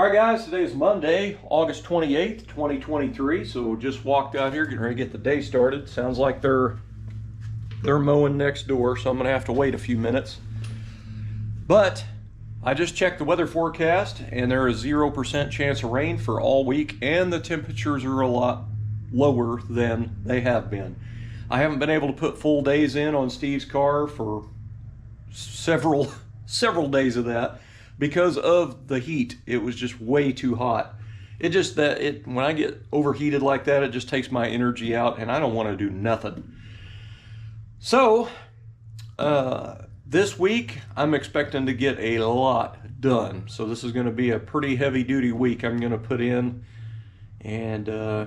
All right, guys, today is Monday, August 28th, 2023. So just walked out here, getting ready to get the day started. Sounds like they're mowing next door, so I'm gonna have to wait a few minutes. But I just checked the weather forecast, and there is 0% chance of rain for all week, and the temperatures are a lot lower than they have been. I haven't been able to put full days in on Steve's car for several days of that. Because of the heat. It was just way too hot. When I get overheated like that, it just takes my energy out, and I don't want to do nothing. So this week I'm expecting to get a lot done. So this is going to be a pretty heavy duty week I'm going to put in, and I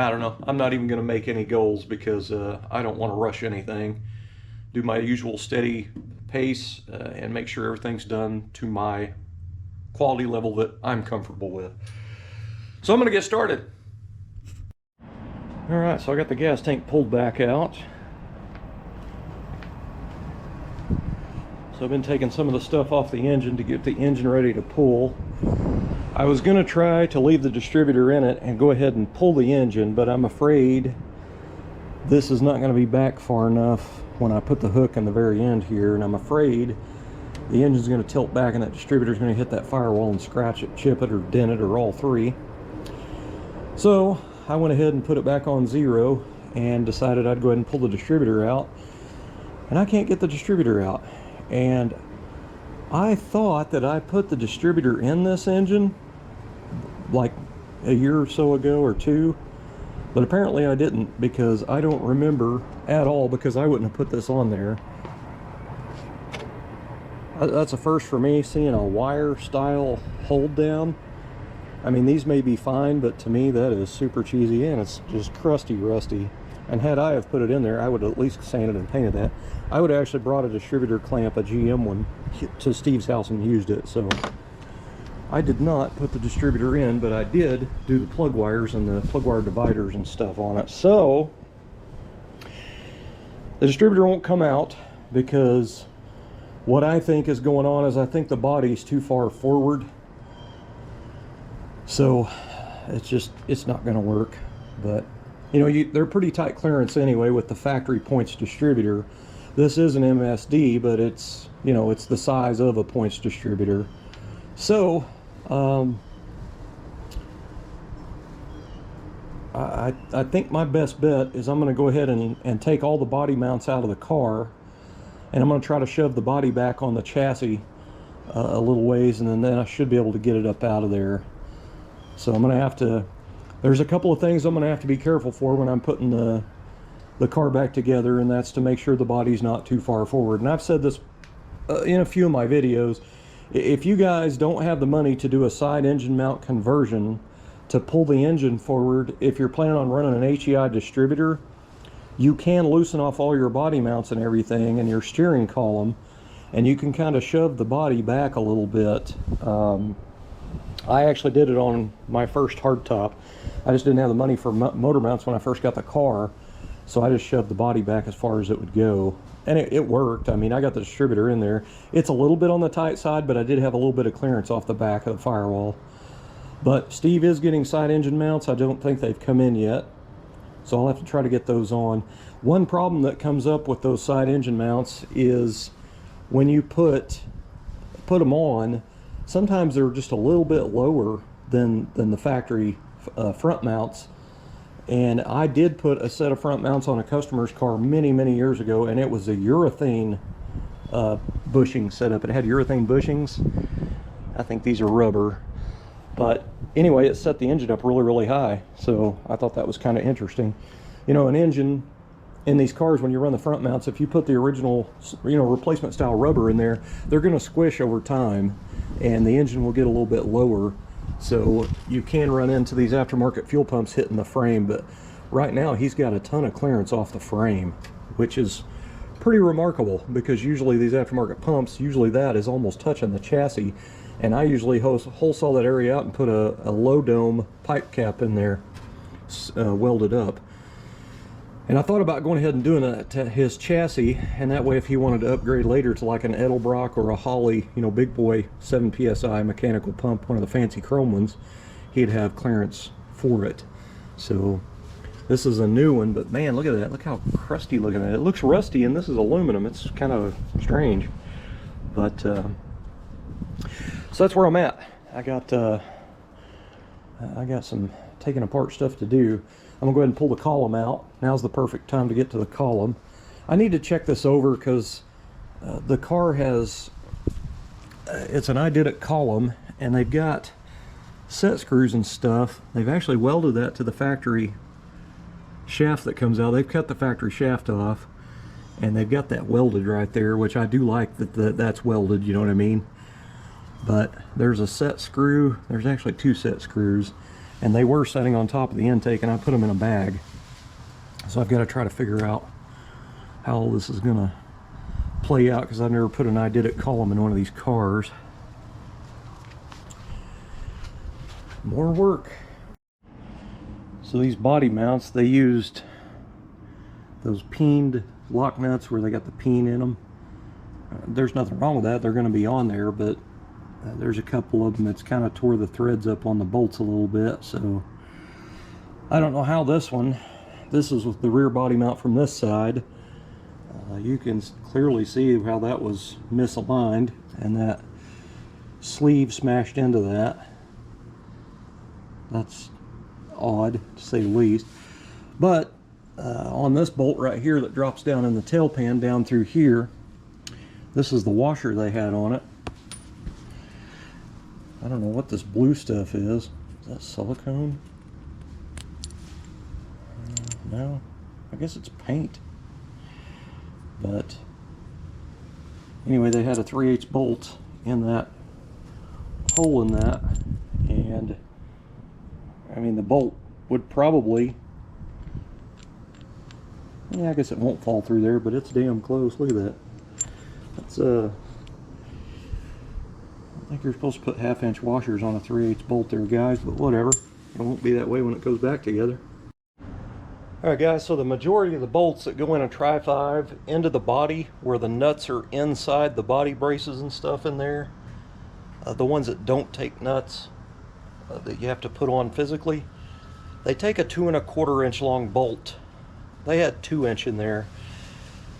don't know, I'm not even going to make any goals because I don't want to rush anything. Do my usual steady pace and make sure everything's done to my quality level that I'm comfortable with. So I'm going to get started. All right, so I got the gas tank pulled back out. So I've been taking some of the stuff off the engine to get the engine ready to pull. I was going to try to leave the distributor in it and go ahead and pull the engine, but I'm afraid this is not going to be back far enough when I put the hook in the very end here, and I'm afraid the engine's going to tilt back and that distributor's going to hit that firewall and scratch it, chip it, or dent it, or all three. So I went ahead and put it back on zero and decided I'd go ahead and pull the distributor out, and I can't get the distributor out. And I thought that I put the distributor in this engine like a year or so ago, or two. But apparently I didn't, because I don't remember at all, because I wouldn't have put this on there. That's a first for me, seeing a wire style hold down. I mean, these may be fine, but to me that is super cheesy, and it's just crusty rusty. And had I have put it in there, I would at least sanded and painted that. I would have actually brought a distributor clamp, a GM one, to Steve's house and used it. So I did not put the distributor in, but I did do the plug wires and the plug wire dividers and stuff on it. So the distributor won't come out because what I think is going on is I think the body's too far forward. So it's not going to work. But you know, they're pretty tight clearance anyway with the factory points distributor. This is an MSD, but it's, you know, it's the size of a points distributor. So I think my best bet is I'm going to go ahead and take all the body mounts out of the car, and I'm going to try to shove the body back on the chassis a little ways, and then I should be able to get it up out of there. So I'm going to have to, there's a couple of things I'm going to have to be careful for when I'm putting the car back together, and that's to make sure the body's not too far forward. And I've said this in a few of my videos. If you guys don't have the money to do a side engine mount conversion to pull the engine forward, if you're planning on running an HEI distributor, you can loosen off all your body mounts and everything and your steering column, and you can kind of shove the body back a little bit. I actually did it on my first hardtop. I just didn't have the money for motor mounts when I first got the car, so I just shoved the body back as far as it would go. And it worked. I mean, I got the distributor in there. It's a little bit on the tight side, but I did have a little bit of clearance off the back of the firewall. But Steve is getting side engine mounts. I don't think they've come in yet, so I'll have to try to get those on. One problem that comes up with those side engine mounts is when you put them on, sometimes they're just a little bit lower than the factory front mounts. And I did put a set of front mounts on a customer's car many years ago, and it was a urethane bushing setup. It had urethane bushings. I think these are rubber. But anyway, it set the engine up really high. So I thought that was kind of interesting. You know, an engine in these cars, when you run the front mounts, if you put the original, you know, replacement style rubber in there, they're going to squish over time, and the engine will get a little bit lower. So you can run into these aftermarket fuel pumps hitting the frame, but right now he's got a ton of clearance off the frame, which is pretty remarkable, because usually these aftermarket pumps, usually that is almost touching the chassis, and I usually hole saw that area out and put a low dome pipe cap in there, welded up. And I thought about going ahead and doing that to his chassis, and that way if he wanted to upgrade later to like an Edelbrock or a Holley, you know, big boy 7 psi mechanical pump, one of the fancy chrome ones, he'd have clearance for it. So this is a new one, but man, look at that. Look how crusty looking at it. It looks rusty, and this is aluminum. It's kind of strange. But, so that's where I'm at. I got some taking apart stuff to do. I'm gonna go ahead and pull the column out. Now's the perfect time to get to the column. I need to check this over because the car has, it's an identical column, and they've got set screws and stuff. They've actually welded that to the factory shaft that comes out. They've cut the factory shaft off, and they've got that welded right there, which I do like that that's welded, you know what I mean? But there's a set screw. There's actually 2 set screws, and they were setting on top of the intake, and I put them in a bag. So I've got to try to figure out how all this is gonna play out, because I've never put an identical column in one of these cars. More work. So these body mounts, they used those peened lock nuts where they got the peen in them. There's nothing wrong with that. They're going to be on there, but there's a couple of them that's kind of tore the threads up on the bolts a little bit. So I don't know how this is with the rear body mount from this side. You can clearly see how that was misaligned, and that sleeve smashed into that. That's odd, to say the least. But on this bolt right here that drops down in the tail pan down through here, this is the washer they had on it. I don't know what this blue stuff is. Is that silicone? No, I guess it's paint. But anyway, they had a 3/8 bolt in that hole in that, and I mean, the bolt would probably, yeah, I guess it won't fall through there, but it's damn close. Look at that. That's I think you're supposed to put 1/2-inch washers on a 3/8 bolt there, guys, but whatever. It won't be that way when it goes back together. Alright guys, so the majority of the bolts that go in a Tri-5 into the body, where the nuts are inside the body braces and stuff in there, the ones that don't take nuts, that you have to put on physically, they take a 2 1/4 inch long bolt. They had 2-inch in there.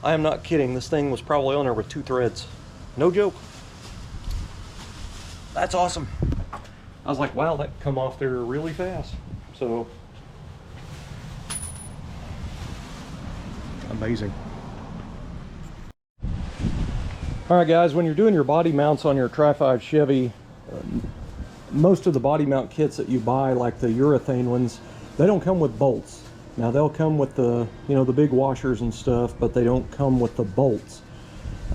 I am not kidding. This thing was probably on there with 2 threads. No joke. That's awesome. I was like, wow, that come off there really fast. So amazing. All right guys, when you're doing your body mounts on your Tri-5 Chevy, most of the body mount kits that you buy, like the urethane ones, they don't come with bolts. Now they'll come with the, you know, the big washers and stuff, but they don't come with the bolts.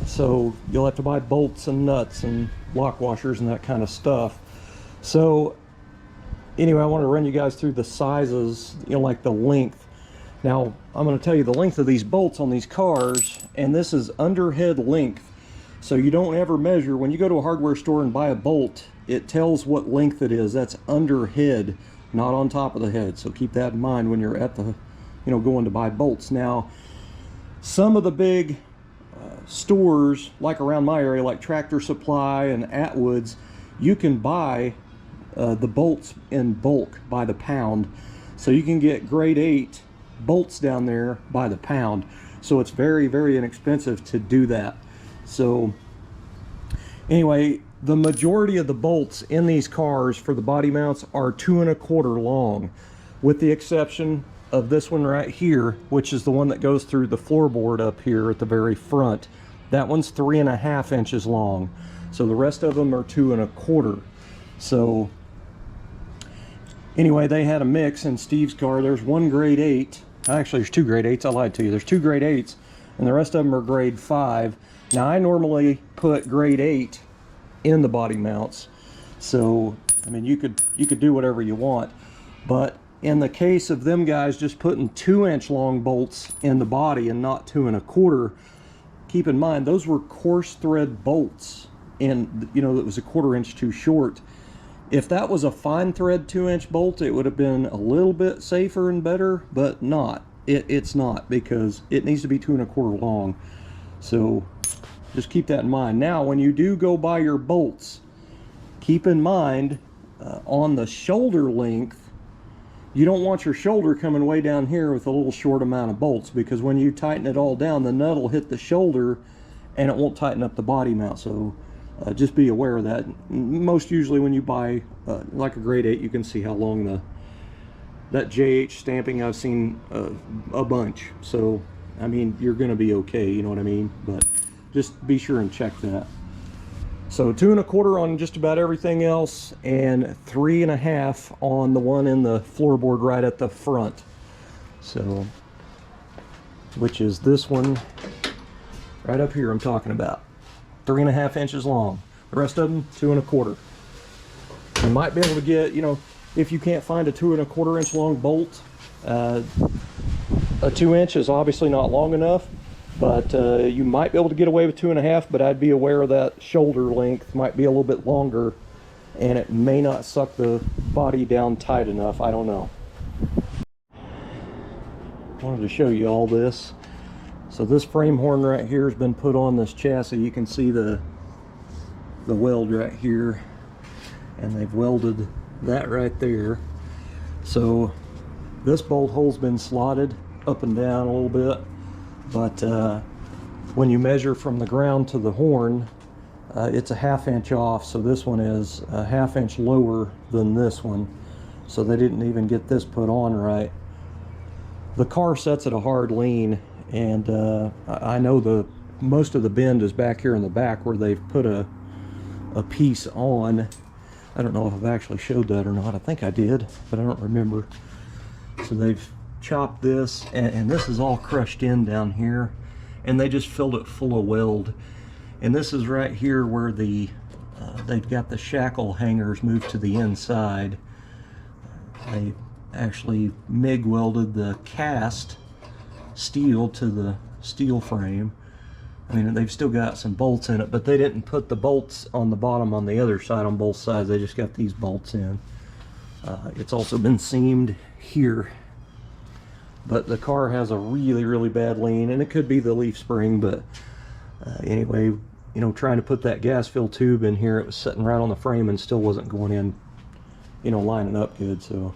So you'll have to buy bolts and nuts and lock washers and that kind of stuff. So anyway, I want to run you guys through the sizes, you know, like the length. Now I'm going to tell you the length of these bolts on these cars, and this is underhead length. So you don't ever measure, when you go to a hardware store and buy a bolt, it tells what length it is. That's underhead, not on top of the head. So keep that in mind when you're at the, you know, going to buy bolts. Now, some of the big stores, like around my area, like Tractor Supply and Atwood's, you can buy the bolts in bulk by the pound. So you can get grade 8 bolts down there by the pound. So it's very, very inexpensive to do that. So anyway, the majority of the bolts in these cars for the body mounts are 2 1/4 long, with the exception of this one right here, which is the one that goes through the floorboard up here at the very front. That one's 3 1/2 inches long. So the rest of them are 2 1/4. So anyway, they had a mix in Steve's car. There's one grade 8. Actually, there's 2 grade 8s. I lied to you. There's 2 grade 8s, and the rest of them are grade 5. Now, I normally put grade 8 in the body mounts. So, I mean, you could do whatever you want. But in the case of them guys just putting 2-inch long bolts in the body and not 2 1/4, keep in mind, those were coarse thread bolts. And, you know, that was a 1/4 inch too short. If that was a fine thread 2-inch bolt, it would have been a little bit safer and better, but not. it's not, because it needs to be 2 1/4 long. So just keep that in mind. Now, when you do go buy your bolts, keep in mind on the shoulder length, you don't want your shoulder coming way down here with a little short amount of bolts, because when you tighten it all down, the nut will hit the shoulder and it won't tighten up the body mount. So just be aware of that. Most usually when you buy like a grade 8, you can see how long that JH stamping, I've seen a bunch. So I mean, you're gonna be okay, you know what I mean? But just be sure and check that. So 2 1/4 on just about everything else, and 3 1/2 on the one in the floorboard right at the front. So, which is this one right up here I'm talking about. 3 1/2 inches long. The rest of them 2 1/4. You might be able to get, you know, if you can't find a 2 1/4 inch long bolt, a 2 inch is obviously not long enough. But you might be able to get away with 2 1/2, but I'd be aware that shoulder length might be a little bit longer, and it may not suck the body down tight enough. I don't know. Wanted to show you all this. So this frame horn right here has been put on this chassis. You can see the weld right here, and they've welded that right there. So this bolt hole's been slotted up and down a little bit. But when you measure from the ground to the horn, it's a 1/2 inch off. So this one is a 1/2 inch lower than this one. So they didn't even get this put on right. The car sets at a hard lean, and I know most of the bend is back here in the back where they've put a piece on. I don't know if I've actually showed that or not. I think I did, but I don't remember. So they've chopped this, and this is all crushed in down here, and they just filled it full of weld. And this is right here where they've got the shackle hangers moved to the inside. They actually MIG welded the cast steel to the steel frame. I mean, they've still got some bolts in it, but they didn't put the bolts on the bottom on the other side on both sides. They just got these bolts in. It's also been seamed here. But the car has a really, really bad lean, and it could be the leaf spring, but anyway, you know, trying to put that gas fill tube in here, it was sitting right on the frame and still wasn't going in, you know, lining up good. So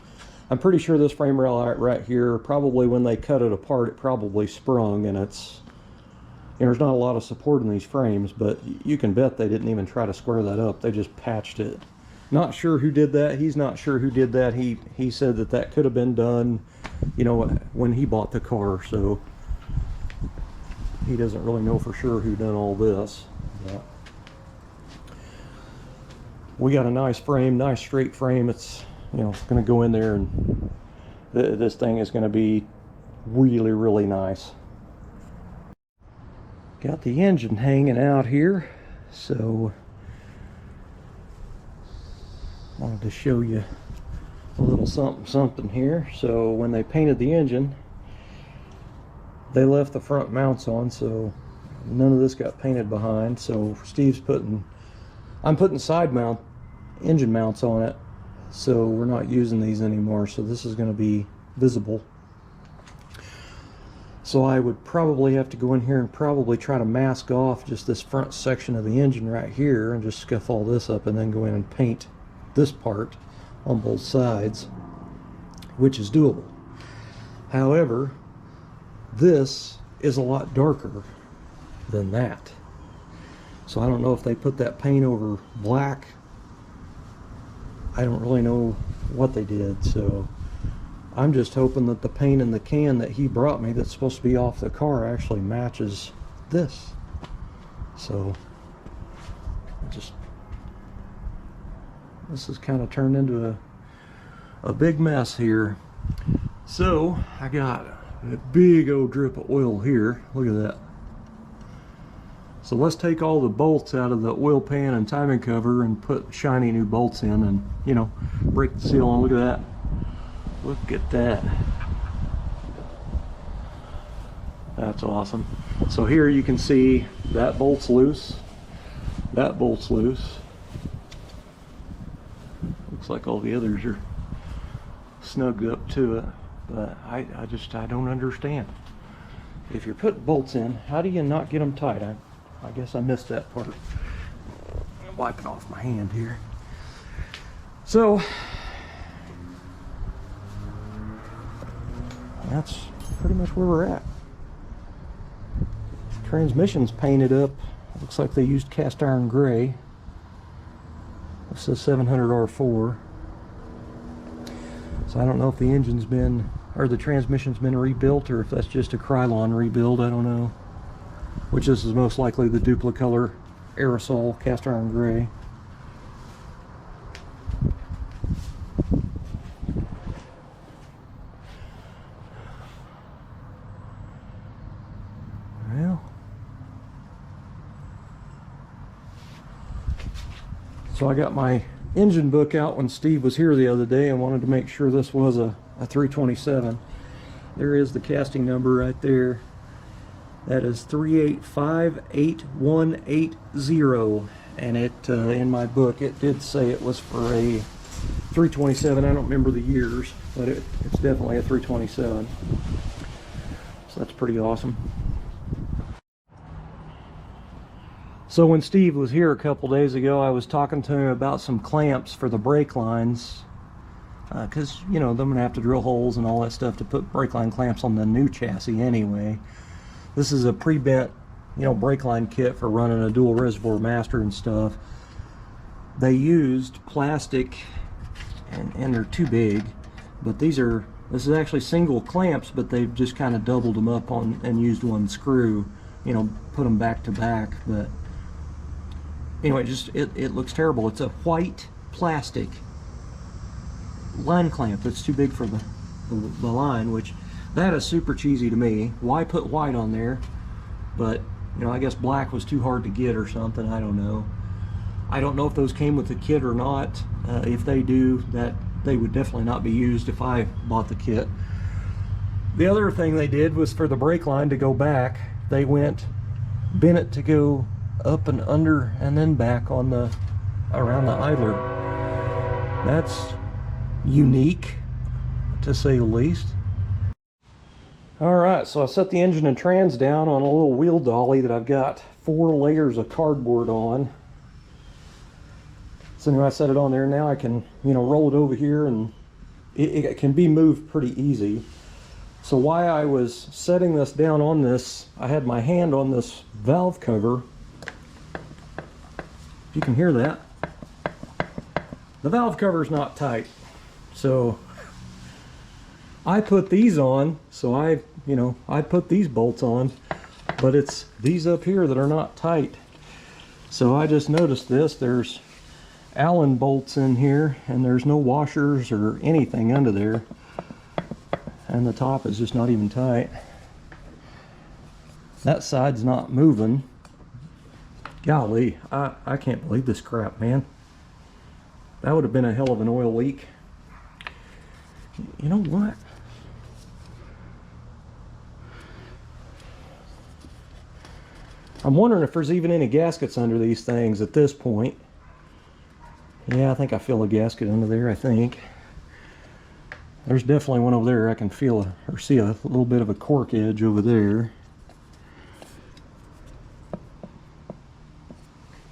I'm pretty sure this frame rail right here, probably when they cut it apart, it probably sprung, and it's, you know, there's not a lot of support in these frames, but you can bet they didn't even try to square that up. They just patched it. Not sure who did that. He's not sure who did that. He said that could have been done, you know, when he bought the car, so he doesn't really know for sure who done all this. But we got a nice frame, nice straight frame. It's, you know, going to go in there, and this thing is going to be really, really nice. Got the engine hanging out here, so wanted to show you a little something here. So when they painted the engine, they left the front mounts on, so none of this got painted behind. So I'm putting side mount engine mounts on it, so we're not using these anymore. So this is going to be visible. So I would probably have to go in here and probably try to mask off just this front section of the engine right here, and just scuff all this up, and then go in and paint this part on both sides, which is doable. However, this is a lot darker than that, so I don't know if they put that paint over black. I don't really know what they did, so I'm just hoping that the paint in the can that he brought me that's supposed to be off the car actually matches this. So this has kind of turned into a big mess here. So I got a big old drip of oil here. Look at that. So let's take all the bolts out of the oil pan and timing cover and put shiny new bolts in, and, you know, break the seal on. Look at that. Look at that. That's awesome. So here you can see that bolt's loose. That bolt's loose. Looks like all the others are snugged up to it. But I don't understand. If you're putting bolts in, how do you not get them tight? I guess I missed that part. I'm wiping off my hand here. So that's pretty much where we're at. Transmission's painted up. Looks like they used cast iron gray. This is 700 R4. So I don't know if the engine's been, or the transmission's been rebuilt, or if that's just a Krylon rebuild. I don't know. Which this is most likely the Duplicolor aerosol cast iron gray. Well, so I got my engine book out when Steve was here the other day and wanted to make sure this was a 327. There is the casting number right there. That is 3858180, and it in my book it did say it was for a 327. I don't remember the years, but it's definitely a 327. So that's pretty awesome. So when Steve was here a couple days ago, I was talking to him about some clamps for the brake lines, because you know, I'm gonna have to drill holes and all that stuff to put brake line clamps on the new chassis anyway. This is a pre-bent, you know, brake line kit for running a dual reservoir master and stuff. They used plastic, and they're too big, but this is actually single clamps, but they've just kind of doubled them up on and used one screw, you know, put them back to back. But anyway, it looks terrible. It's a white plastic line clamp that's too big for the line, which that is super cheesy to me. Why put white on there? But you know, I guess black was too hard to get or something. I don't know. I don't know if those came with the kit or not. If they do, that they would definitely not be used if I bought the kit. The other thing they did was for the brake line to go back, they bent it to go up and under and then back on around the idler. That's unique, to say the least. Alright, so I set the engine and trans down on a little wheel dolly that I've got 4 layers of cardboard on. So anyway, I set it on there. Now I can, you know, roll it over here, and it can be moved pretty easy. So while I was setting this down on this, I had my hand on this valve cover. You can hear that. The valve cover is not tight, so I put these on. So I put these bolts on, but it's these up here that are not tight. So I just noticed this. There's Allen bolts in here, and there's no washers or anything under there, and the top is just not even tight. That side's not moving. Golly, I can't believe this crap, man. That would have been a hell of an oil leak. You know what? I'm wondering if there's even any gaskets under these things at this point. Yeah, I think I feel a gasket under there, I think. There's definitely one over there. I can feel or see a little bit of a cork edge over there.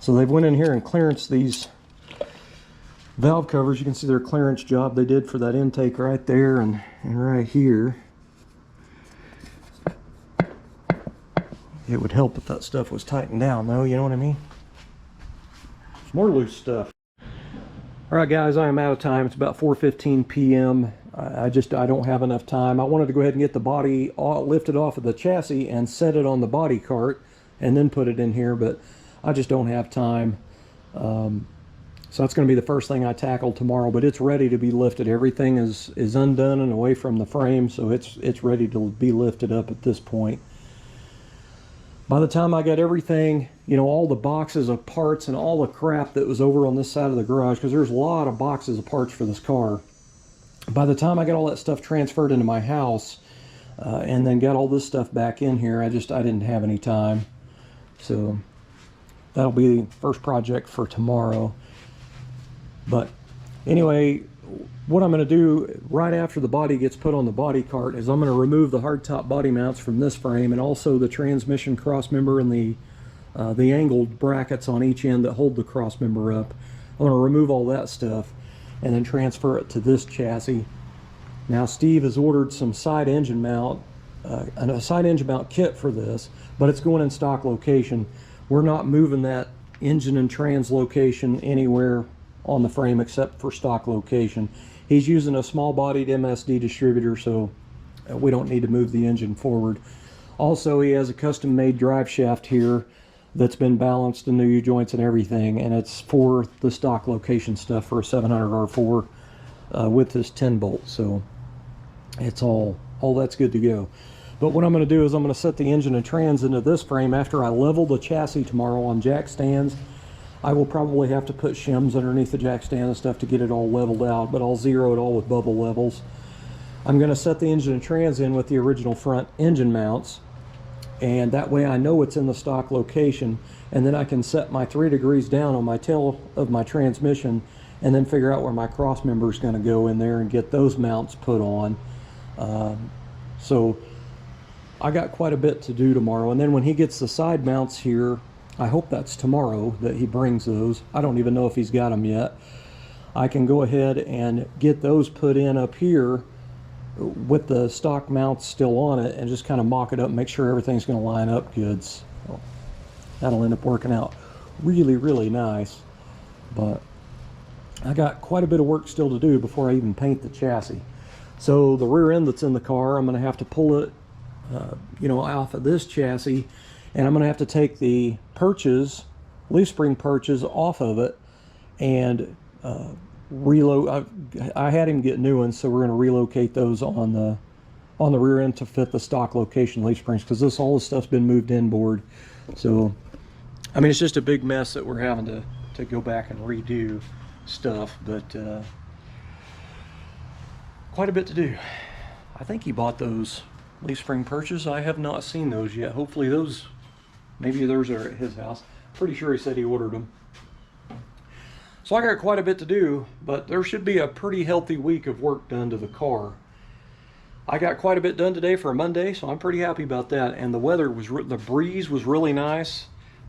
So they've went in here and clearanced these valve covers. You can see their clearance job they did for that intake right there and right here. It would help if that stuff was tightened down though, you know what I mean? It's more loose stuff. Alright guys, I am out of time. It's about 4:15 p.m. I don't have enough time. I wanted to go ahead and get the body lifted off of the chassis and set it on the body cart and then put it in here, but I just don't have time. So that's going to be the first thing I tackle tomorrow, but it's ready to be lifted. Everything is undone and away from the frame, so it's ready to be lifted up at this point. By the time I got everything, you know, all the boxes of parts and all the crap that was over on this side of the garage, because there's a lot of boxes of parts for this car. By the time I got all that stuff transferred into my house and then got all this stuff back in here, I didn't have any time. So that'll be the first project for tomorrow. But anyway, what I'm going to do right after the body gets put on the body cart is I'm going to remove the hardtop body mounts from this frame, and also the transmission cross member and the angled brackets on each end that hold the cross member up. I'm going to remove all that stuff and then transfer it to this chassis. Now Steve has ordered some side engine mount, a side engine mount kit for this, but it's going in stock location. We're not moving that engine and trans location anywhere on the frame except for stock location. He's using a small bodied MSD distributor, so we don't need to move the engine forward. Also, he has a custom made drive shaft here that's been balanced and new U-joints and everything, and it's for the stock location stuff for a 700 R4 with this 10 bolt, so it's all that's good to go. But what I'm going to do is I'm going to set the engine and trans into this frame after I level the chassis tomorrow on jack stands. I will probably have to put shims underneath the jack stand and stuff to get it all leveled out, but I'll zero it all with bubble levels. I'm going to set the engine and trans in with the original front engine mounts, and that way I know it's in the stock location, and then I can set my 3 degrees down on my tail of my transmission and then figure out where my cross member is going to go in there and get those mounts put on. So I got quite a bit to do tomorrow, and then when he gets the side mounts here, I hope that's tomorrow that he brings those. I don't even know if he's got them yet. I can go ahead and get those put in up here with the stock mounts still on it and just kind of mock it up and make sure everything's going to line up good. So that'll end up working out really, really nice. But I got quite a bit of work still to do before I even paint the chassis. So the rear end that's in the car, I'm going to have to pull it off of this chassis, and I'm going to have to take the perches, leaf spring perches, off of it and reload. I had him get new ones, so we're going to relocate those on the rear end to fit the stock location leaf springs, because all this stuff's been moved inboard. So I mean, it's just a big mess that we're having to go back and redo stuff, but quite a bit to do. I think he bought those leaf spring perches. I have not seen those yet. Hopefully those, maybe those are at his house. Pretty sure he said he ordered them. So I got quite a bit to do, but there should be a pretty healthy week of work done to the car. I got quite a bit done today for a Monday, so I'm pretty happy about that. And the weather was, the breeze was really nice.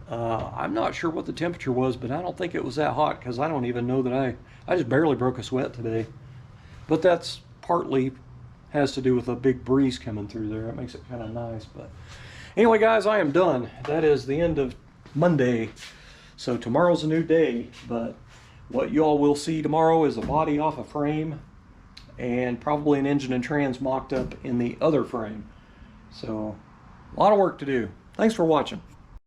I'm not sure what the temperature was, but I don't think it was that hot, because I don't even know that I just barely broke a sweat today. But that's partly has to do with a big breeze coming through there. It makes it kind of nice. But anyway, guys, I am done. That is the end of Monday. So tomorrow's a new day, but what you all will see tomorrow is a body off a frame and probably an engine and trans mocked up in the other frame. So a lot of work to do. Thanks for watching.